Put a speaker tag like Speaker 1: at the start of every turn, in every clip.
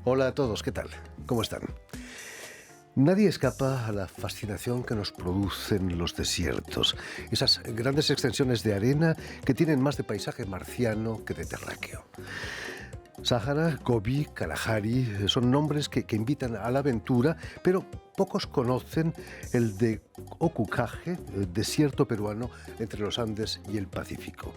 Speaker 1: Hola a todos, ¿qué tal? ¿Cómo están? Nadie escapa a la fascinación que nos producen los desiertos, esas grandes extensiones de arena que tienen más de paisaje marciano que de terráqueo. Sáhara, Gobi, Kalahari son nombres que invitan a la aventura, pero pocos conocen el de Ocukage, el desierto peruano entre los Andes y el Pacífico.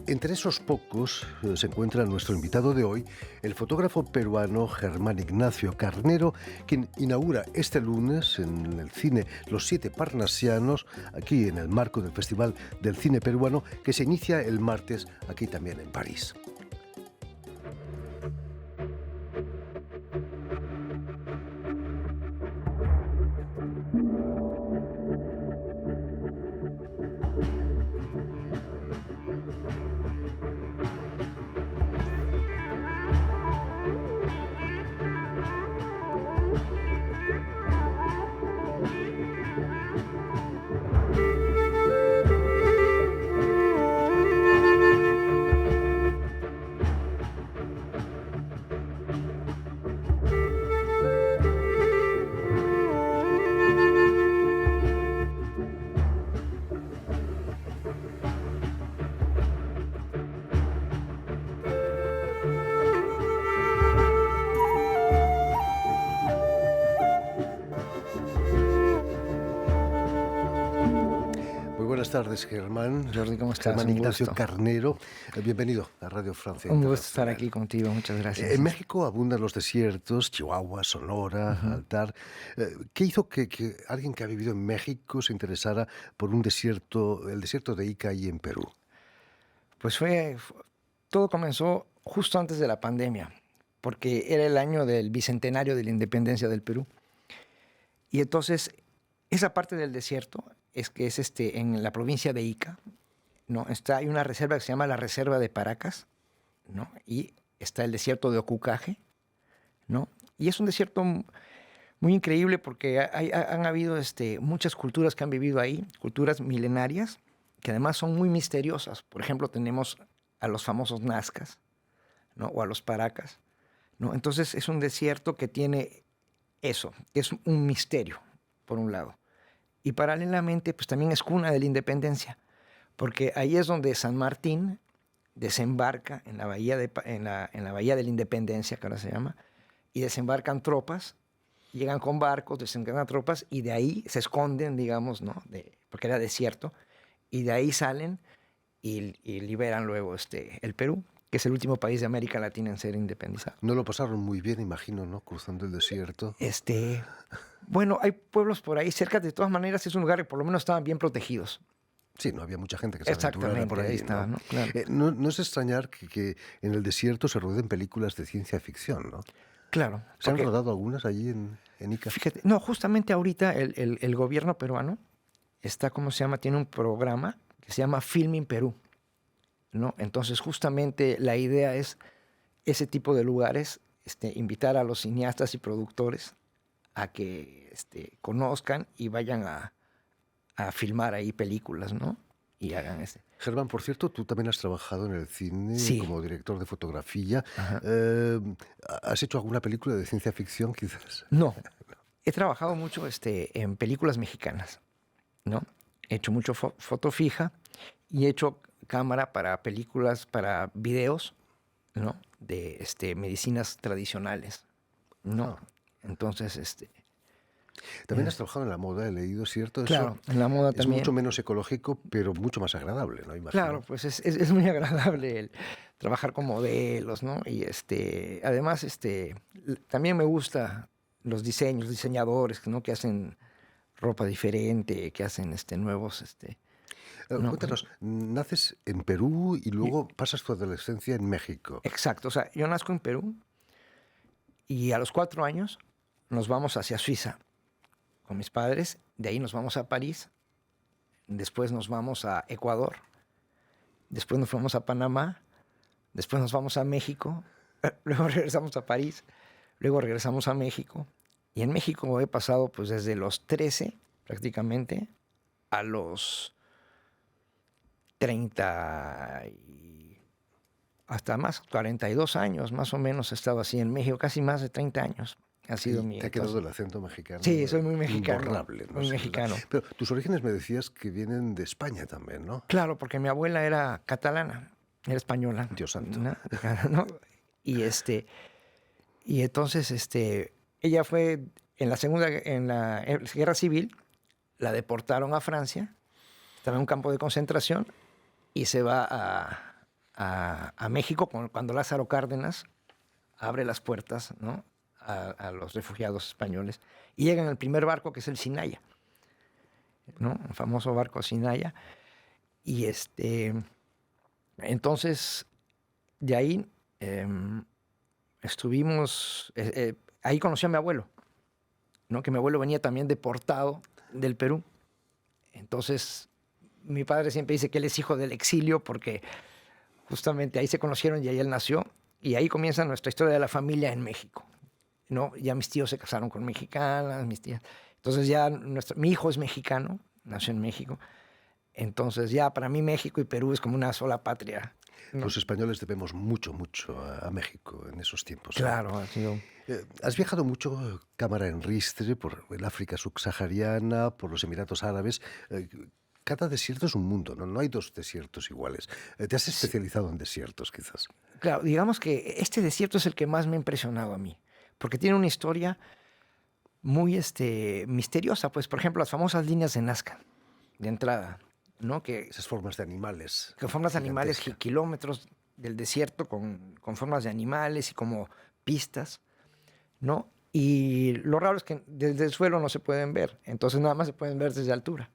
Speaker 1: Entre esos pocos se encuentra nuestro invitado de hoy, el fotógrafo peruano Germán Ignacio Carnero, quien inaugura este lunes en el cine Los Siete Parnasianos, aquí en el marco del Festival del Cine Peruano, que se inicia el martes aquí también en París. Buenas tardes, Germán.
Speaker 2: Jordi, ¿cómo estás?
Speaker 1: Germán
Speaker 2: Un
Speaker 1: Ignacio
Speaker 2: gusto.
Speaker 1: Carnero. Bienvenido a Radio Francia
Speaker 2: Un gusto estar
Speaker 1: Internacional.
Speaker 2: aquí contigo, muchas gracias.
Speaker 1: En México abundan los desiertos, Chihuahua, Sonora, Altar. ¿Qué hizo que alguien que ha vivido en México se interesara por un desierto, el desierto de Ica y en Perú?
Speaker 2: Pues todo comenzó justo antes de la pandemia, porque era el año del bicentenario de la independencia del Perú. Y entonces, esa parte del desierto es en la provincia de Ica, ¿no? Hay una reserva que se llama la Reserva de Paracas, ¿no? Y está el desierto de Ocukage, ¿no? Y es un desierto muy increíble porque han habido muchas culturas que han vivido ahí, culturas milenarias, que además son muy misteriosas. Por ejemplo, tenemos a los famosos Nazcas, ¿no? O a los Paracas, ¿no? Entonces es un desierto que tiene eso, es un misterio, por un lado. Y paralelamente, pues también es cuna de la independencia, porque ahí es donde San Martín desembarca en la bahía en la bahía de la Independencia, que ahora se llama, y desembarcan tropas, llegan con barcos, desembarcan tropas, y de ahí se esconden, digamos, ¿no? Porque era desierto, y de ahí salen y liberan luego el Perú, que es el último país de América Latina en ser independizado.
Speaker 1: No lo pasaron muy bien, imagino, ¿no? Cruzando el desierto.
Speaker 2: Bueno, hay pueblos por ahí cerca, de todas maneras es un lugar que por lo menos estaban bien protegidos.
Speaker 1: Sí, no había mucha gente que se aventurara
Speaker 2: Exactamente,
Speaker 1: por ahí,
Speaker 2: ahí estaba, ¿no? Claro.
Speaker 1: No es extrañar que en el desierto se rodeen películas de ciencia ficción, ¿no?
Speaker 2: Claro.
Speaker 1: ¿Se han rodado algunas allí en Ica?
Speaker 2: Fíjate, no, justamente ahorita el gobierno peruano está, ¿cómo se llama? Tiene un programa que se llama Filming Perú, ¿no? Entonces, justamente la idea es ese tipo de lugares, invitar a los cineastas y productores a que conozcan y vayan a filmar ahí películas, ¿no? Y hagan
Speaker 1: Germán, por cierto, tú también has trabajado en el cine
Speaker 2: Sí.
Speaker 1: como director de fotografía.
Speaker 2: Ajá.
Speaker 1: ¿Has hecho alguna película de ciencia ficción, quizás?
Speaker 2: No. He trabajado mucho en películas mexicanas, ¿no? He hecho mucho foto fija y he hecho cámara para películas, para videos, ¿no? De medicinas tradicionales, ¿no? Entonces,
Speaker 1: También has trabajado en la moda, he leído, ¿cierto?
Speaker 2: claro,
Speaker 1: Eso
Speaker 2: en la moda
Speaker 1: es
Speaker 2: también.
Speaker 1: mucho menos ecológico, pero mucho más agradable, ¿no? Imagino.
Speaker 2: Claro, pues es muy agradable el trabajar con modelos, ¿no? Y además, también me gusta los diseñadores, ¿no? Que hacen ropa diferente, que hacen nuevos, ¿no?
Speaker 1: Cuéntanos, naces en Perú y luego pasas tu adolescencia en México.
Speaker 2: Exacto, o sea, yo nazco en Perú y a los 4 años nos vamos hacia Suiza con mis padres, de ahí nos vamos a París, después nos vamos a Ecuador, después nos vamos a Panamá, después nos vamos a México, luego regresamos a París, luego regresamos a México, y en México he pasado pues desde los 13 prácticamente a los 30 hasta más, 42 años más o menos he estado así en México, casi más de 30 años. Ha sido mi...
Speaker 1: Te ha quedado el acento mexicano.
Speaker 2: Sí, soy muy mexicano.
Speaker 1: Imborrable, ¿no?
Speaker 2: Muy mexicano.
Speaker 1: Pero tus orígenes me decías que vienen de España también, ¿no?
Speaker 2: Claro, porque mi abuela era catalana, era española.
Speaker 1: Dios santo.
Speaker 2: ¿No? Y y entonces ella fue en la Guerra Civil, la deportaron a Francia, estaba en un campo de concentración y se va a México cuando Lázaro Cárdenas abre las puertas, ¿no?, a los refugiados españoles, y llegan al primer barco, que es el Sinaya, ¿no?, el famoso barco Sinaya. Y entonces de ahí estuvimos, ahí conocí a mi abuelo, ¿no?, que mi abuelo venía también deportado del Perú. Entonces mi padre siempre dice que él es hijo del exilio, porque justamente ahí se conocieron y ahí él nació, y ahí comienza nuestra historia de la familia en México, ¿no? Ya mis tíos se casaron con mexicanas, mis tías. Entonces ya mi hijo es mexicano, nació en México. Entonces ya para mí México y Perú es como una sola patria, ¿no?
Speaker 1: Los españoles debemos mucho a México en esos tiempos.
Speaker 2: Claro, ha sido...
Speaker 1: Has viajado mucho, cámara en ristre, por el África subsahariana, por los Emiratos Árabes. Cada desierto es un mundo, ¿no? No hay dos desiertos iguales. Te has especializado en desiertos, quizás.
Speaker 2: Claro, digamos que este desierto es el que más me ha impresionado a mí, porque tiene una historia muy misteriosa. Pues, por ejemplo, las famosas líneas de Nazca, de entrada, ¿no?
Speaker 1: Esas formas de animales.
Speaker 2: Que formas de animales,
Speaker 1: gigantescas.
Speaker 2: kilómetros del desierto con formas de animales y como pistas, ¿no? Y lo raro es que desde el suelo no se pueden ver, entonces nada más se pueden ver desde altura,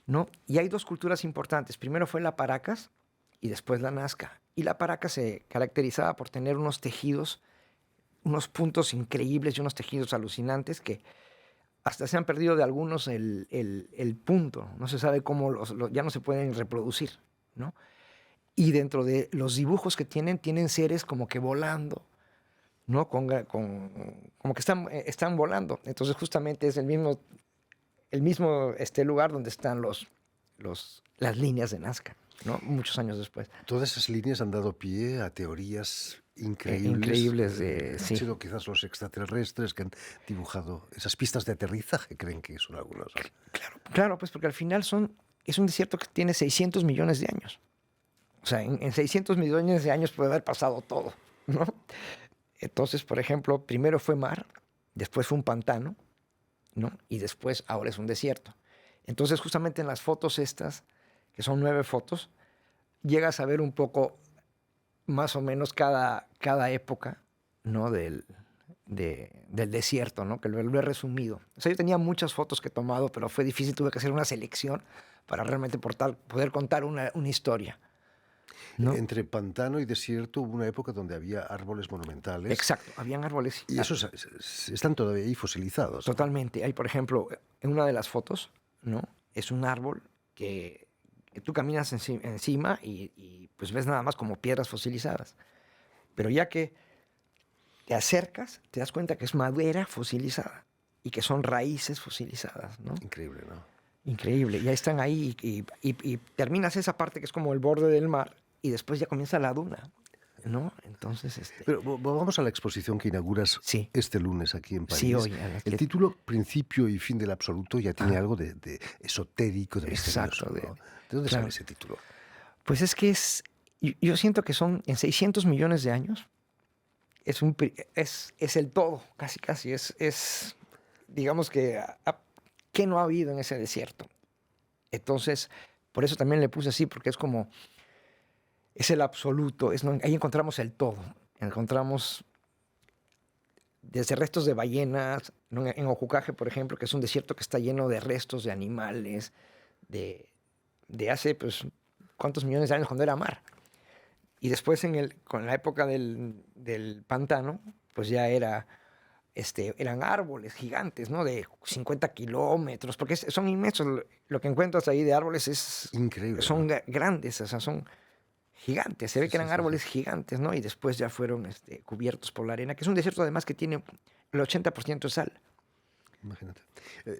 Speaker 2: ¿no? Y hay dos culturas importantes. Primero fue la Paracas y después la Nazca. Y la Paracas se caracterizaba por tener unos tejidos, unos puntos increíbles y unos tejidos alucinantes que hasta se han perdido de algunos el punto. No se sabe cómo ya no se pueden reproducir, ¿no? Y dentro de los dibujos que tienen seres como que volando, ¿no? Como que están volando. Entonces justamente es el mismo lugar donde están las líneas de Nazca, ¿no? Muchos años después.
Speaker 1: Todas esas líneas han dado pie a teorías increíbles.
Speaker 2: Increíbles, sí.
Speaker 1: Han sido quizás los extraterrestres que han dibujado esas pistas de aterrizaje, creen que son algunas.
Speaker 2: Claro, pues porque al final es un desierto que tiene 600 millones de años. O sea, en 600 millones de años puede haber pasado todo, ¿no? Entonces, por ejemplo, primero fue mar, después fue un pantano, ¿no? Y después ahora es un desierto. Entonces, justamente en las fotos estas, que son 9 fotos, llegas a ver un poco más o menos cada época, ¿no?, del desierto, ¿no? Que lo he resumido. O sea, yo tenía muchas fotos que he tomado, pero fue difícil, tuve que hacer una selección para realmente poder contar una historia, ¿no?
Speaker 1: Entre pantano y desierto hubo una época donde había árboles monumentales.
Speaker 2: Exacto, habían árboles.
Speaker 1: Y esos están todavía ahí fosilizados.
Speaker 2: Totalmente. Hay, por ejemplo, en una de las fotos, ¿no?, es un árbol que tú caminas encima y pues ves nada más como piedras fosilizadas. Pero ya que te acercas, te das cuenta que es madera fosilizada y que son raíces fosilizadas, ¿no?
Speaker 1: Increíble, ¿no?
Speaker 2: Increíble. Ya están ahí y terminas esa parte que es como el borde del mar y después ya comienza la duna, ¿no? Entonces,
Speaker 1: Pero vamos a la exposición que inauguras este lunes aquí en París.
Speaker 2: Sí, hoy.
Speaker 1: El título Principio y fin del absoluto ya tiene algo de esotérico, de misterioso,
Speaker 2: exacto,
Speaker 1: ¿no? ¿De dónde sale ese título?
Speaker 2: Pues es que yo siento que son en 600 millones de años, es el todo, casi, es digamos que ¿qué no ha habido en ese desierto? Entonces, por eso también le puse así, porque es el absoluto, ahí encontramos el todo, encontramos desde restos de ballenas, ¿no? En Ojucaje, por ejemplo, que es un desierto que está lleno de restos de animales, de hace, pues, cuántos millones de años cuando era mar. Y después con la época del pantano, pues ya eran árboles gigantes, ¿no? De 50 kilómetros, porque son inmensos. Lo que encuentras ahí de árboles es
Speaker 1: increíble.
Speaker 2: Son grandes, o sea, son gigantes. Se ve que eran árboles gigantes, ¿no? Y después ya fueron cubiertos por la arena, que es un desierto además que tiene el 80% de sal.
Speaker 1: Imagínate.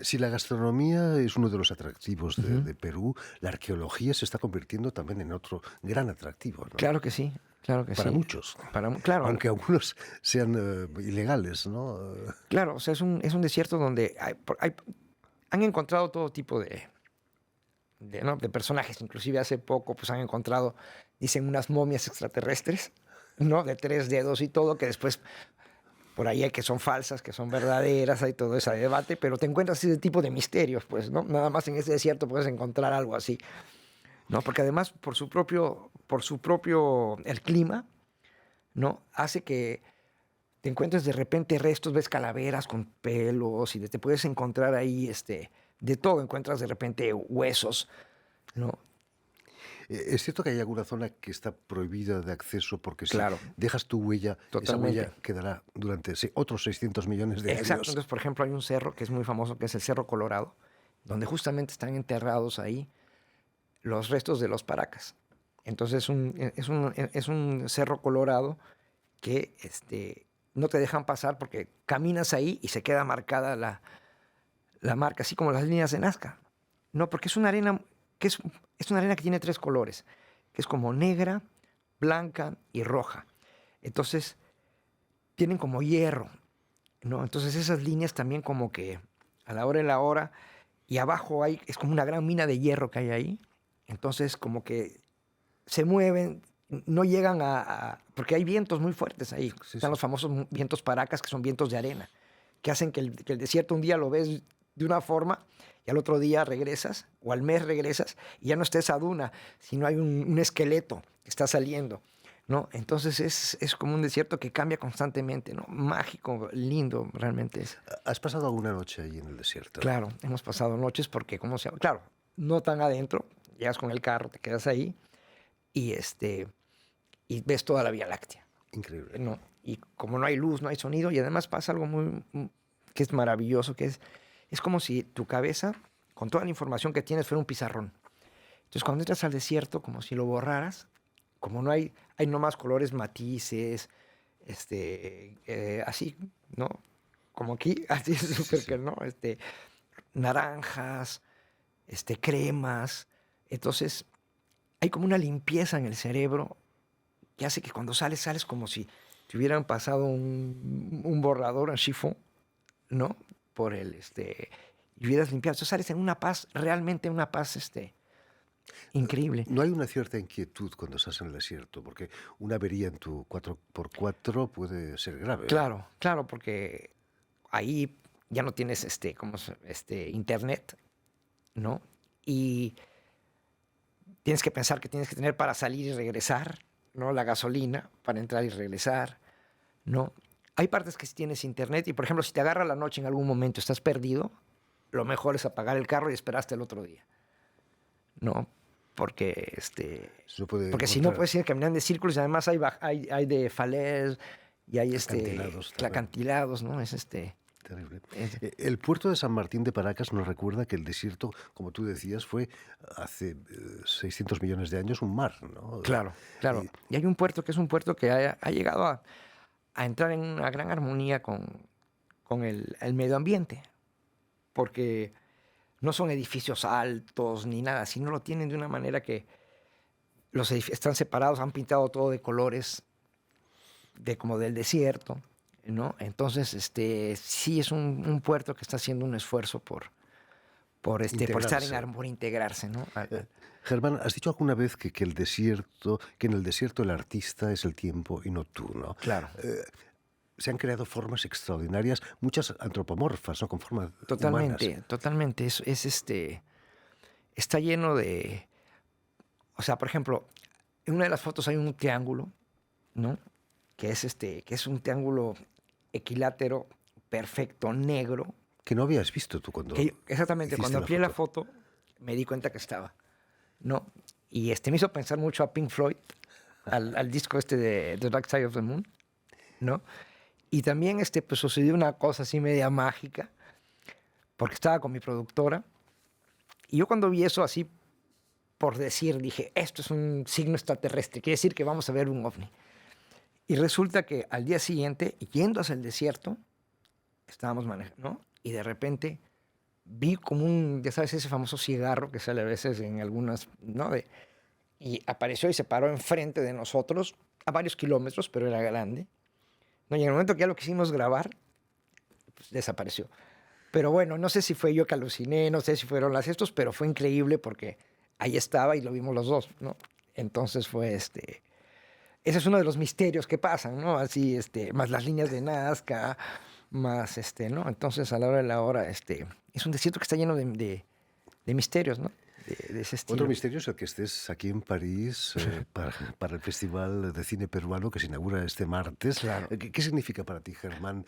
Speaker 1: Si la gastronomía es uno de los atractivos de Perú, la arqueología se está convirtiendo también en otro gran atractivo, ¿no?
Speaker 2: Claro que sí. Claro que
Speaker 1: para
Speaker 2: sí.
Speaker 1: muchos,
Speaker 2: Claro,
Speaker 1: aunque algunos sean ilegales, ¿no?
Speaker 2: claro, o sea, es un desierto donde han encontrado todo tipo ¿no? de personajes. Inclusive hace poco pues han encontrado, dicen, unas momias extraterrestres, ¿no? De 3 dedos y todo, que después por ahí hay que son falsas, que son verdaderas, hay todo ese debate, pero te encuentras ese tipo de misterios, pues, ¿no? Nada más en ese desierto puedes encontrar algo así, ¿no? Porque además por su propio, el clima, ¿no? Hace que te encuentres de repente restos, ves calaveras con pelos y te puedes encontrar ahí, de todo, encuentras de repente huesos, ¿no?
Speaker 1: Es cierto que hay alguna zona que está prohibida de acceso porque si
Speaker 2: Claro,
Speaker 1: dejas tu huella, esa
Speaker 2: totalmente.
Speaker 1: huella quedará durante otros 600 millones de
Speaker 2: Exacto,
Speaker 1: años.
Speaker 2: entonces, por ejemplo, hay un cerro que es muy famoso, que es el Cerro Colorado, donde justamente están enterrados ahí los restos de los paracas. Entonces es un cerro colorado que no te dejan pasar porque caminas ahí y se queda marcada la marca, así como las líneas de Nazca. No, porque es una arena es una arena que tiene 3 colores, que es como negra, blanca y roja. Entonces tienen como hierro, ¿no? Entonces esas líneas también como que a la hora de la hora, y abajo es como una gran mina de hierro que hay ahí. Entonces como que se mueven, no llegan porque hay vientos muy fuertes ahí.
Speaker 1: Sí,
Speaker 2: Están
Speaker 1: sí.
Speaker 2: los famosos vientos paracas, que son vientos de arena, que hacen que el desierto un día lo ves de una forma y al otro día regresas, o al mes regresas, y ya no está esa duna, sino hay un esqueleto que está saliendo, ¿no? Entonces es como un desierto que cambia constantemente, ¿no? Mágico, lindo, realmente es.
Speaker 1: ¿Has pasado alguna noche ahí en el desierto?
Speaker 2: Claro, hemos pasado noches porque, ¿cómo se llama? Claro, no tan adentro, llegas con el carro, te quedas ahí y, y ves toda la Vía Láctea,
Speaker 1: Increíble.
Speaker 2: ¿no? Y como no hay luz, no hay sonido, y además pasa algo que es maravilloso, que es como si tu cabeza, con toda la información que tienes, fuera un pizarrón. Entonces, cuando entras al desierto, como si lo borraras, como no hay nomás colores matices, así, ¿no? Como aquí, así es
Speaker 1: Sí,
Speaker 2: súper
Speaker 1: sí.
Speaker 2: que, ¿no? Naranjas, cremas. Entonces, hay como una limpieza en el cerebro que hace que cuando sales como si te hubieran pasado un borrador, un chiffon, ¿no? Por y hubieras limpiado. Entonces sales en una paz, realmente una paz, increíble.
Speaker 1: No hay una cierta inquietud cuando estás en el desierto, porque una avería en tu 4x4 puede ser grave.
Speaker 2: Claro, claro, porque ahí ya no tienes, internet, ¿no? Y tienes que pensar que tienes que tener para salir y regresar, ¿no? La gasolina para entrar y regresar, ¿no? Hay partes que sí tienes internet y, por ejemplo, si te agarra la noche en algún momento, estás perdido, lo mejor es apagar el carro y esperar hasta el otro día, ¿no? Porque,
Speaker 1: Se puede
Speaker 2: porque si no
Speaker 1: encontrar
Speaker 2: puedes ir caminando de círculos y además hay de falés y hay
Speaker 1: acantilados también.
Speaker 2: acantilados, ¿no?
Speaker 1: Terrible.
Speaker 2: Es-
Speaker 1: El puerto de San Martín de Paracas nos recuerda que el desierto, como tú decías, fue hace 600 millones de años un mar, ¿no?
Speaker 2: claro, claro.
Speaker 1: Y
Speaker 2: Y hay un puerto que es un puerto que ha llegado a entrar en una gran armonía con el medio ambiente, porque no son edificios altos ni nada, sino lo tienen de una manera que los edificios están separados, han pintado todo de colores como del desierto, ¿no? Entonces, sí es un puerto que está haciendo un esfuerzo por estar
Speaker 1: integrarse.
Speaker 2: por integrarse, ¿no?
Speaker 1: Germán, has dicho alguna vez que el desierto, que en el desierto el artista es el tiempo y no tú, ¿no?
Speaker 2: Claro,
Speaker 1: Se han creado formas extraordinarias, muchas antropomorfas, ¿no? Con formas humanas.
Speaker 2: totalmente, totalmente. Está lleno de, o sea, por ejemplo, en una de las fotos hay un triángulo, ¿no? Que es un triángulo equilátero perfecto, negro,
Speaker 1: Que no habías visto tú cuando
Speaker 2: exactamente
Speaker 1: hiciste
Speaker 2: cuando
Speaker 1: la
Speaker 2: amplié la
Speaker 1: foto.
Speaker 2: foto me di cuenta que estaba, ¿no? Y me hizo pensar mucho a Pink Floyd, al disco de The Dark Side of the Moon, ¿no? Y también pues sucedió una cosa así media mágica, porque estaba con mi productora, y yo cuando vi eso así, por decir, dije, esto es un signo extraterrestre, quiere decir que vamos a ver un ovni. Y resulta que al día siguiente, yendo hacia el desierto, estábamos manejando, ¿no? Y de repente vi como ya sabes, ese famoso cigarro que sale a veces en algunas, ¿no? Y apareció y se paró enfrente de nosotros a varios kilómetros, pero era grande. No, y en el momento que ya lo quisimos grabar, pues, desapareció. Pero bueno, no sé si fue yo que aluciné, no sé si fueron las estos, pero fue increíble porque ahí estaba y lo vimos los dos, ¿no? Entonces fue ese es uno de los misterios que pasan, ¿no? Así, más las líneas de Nazca, más, ¿no? Entonces, a la hora de la hora, es un desierto que está lleno de misterios, ¿no? De ese estilo.
Speaker 1: Otro misterio es el que estés aquí en París para el Festival de Cine Peruano que se inaugura este martes.
Speaker 2: Claro.
Speaker 1: ¿Qué significa para ti, Germán,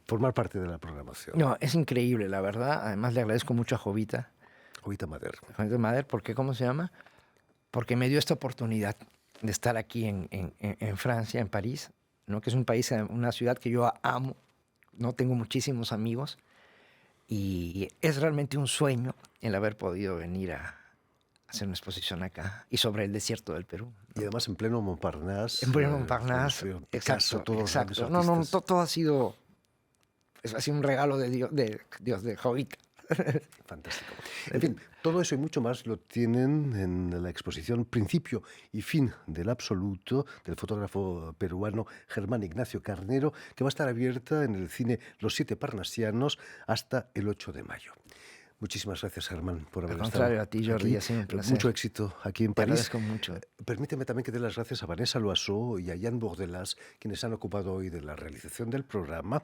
Speaker 1: formar parte de la programación?
Speaker 2: No, es increíble, la verdad. Además, le agradezco mucho a Jovita.
Speaker 1: Jovita Mader.
Speaker 2: Jovita Mader, ¿por qué? ¿Cómo se llama? Porque me dio esta oportunidad de estar aquí en Francia, en París, ¿no? Que es un país, una ciudad que yo amo, ¿no? Tengo muchísimos amigos y es realmente un sueño el haber podido venir a hacer una exposición acá y sobre el desierto del Perú, ¿no?
Speaker 1: Y además en pleno Montparnasse.
Speaker 2: En pleno Montparnasse,
Speaker 1: Picasso, todos los grandes
Speaker 2: exacto. No,
Speaker 1: artistas.
Speaker 2: todo ha sido un regalo de Dios, de Jovita.
Speaker 1: Fantástico. En fin, todo eso y mucho más lo tienen en la exposición Principio y Fin del Absoluto del fotógrafo peruano Germán Ignacio Carnero, que va a estar abierta en el cine Los Siete Parnasianos hasta el 8 de mayo. Muchísimas gracias, Germán, por haber
Speaker 2: Al
Speaker 1: estado
Speaker 2: contrario, a ti, Jordi,
Speaker 1: aquí.
Speaker 2: ha sido un placer.
Speaker 1: Mucho éxito aquí en
Speaker 2: Te
Speaker 1: París.
Speaker 2: agradezco mucho.
Speaker 1: Permíteme también que dé las gracias a Vanessa Loiseau y a Jan Bordelas, quienes han ocupado hoy de la realización del programa,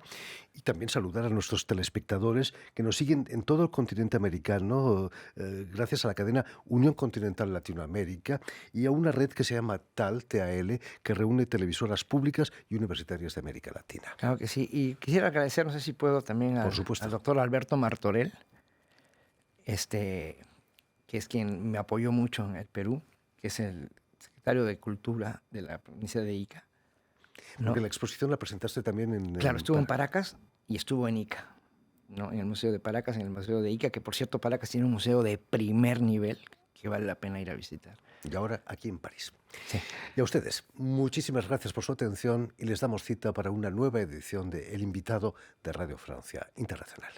Speaker 1: y también saludar a nuestros telespectadores que nos siguen en todo el continente americano, gracias a la cadena Unión Continental Latinoamérica y a una red que se llama TAL, que reúne televisoras públicas y universitarias de América Latina.
Speaker 2: Claro que sí. Y quisiera agradecer, no sé si puedo también
Speaker 1: Por supuesto.
Speaker 2: al doctor Alberto Martorell, que es quien me apoyó mucho en el Perú, que es el secretario de Cultura de la provincia de Ica. ¿No?
Speaker 1: Porque la exposición la presentaste también en...
Speaker 2: Claro, estuvo en Paracas y estuvo en Ica, ¿no? En el Museo de Paracas, en el Museo de Ica, que por cierto Paracas tiene un museo de primer nivel que vale la pena ir a visitar.
Speaker 1: Y ahora aquí en París.
Speaker 2: Sí.
Speaker 1: Y a ustedes, muchísimas gracias por su atención y les damos cita para una nueva edición de El Invitado de Radio Francia Internacional.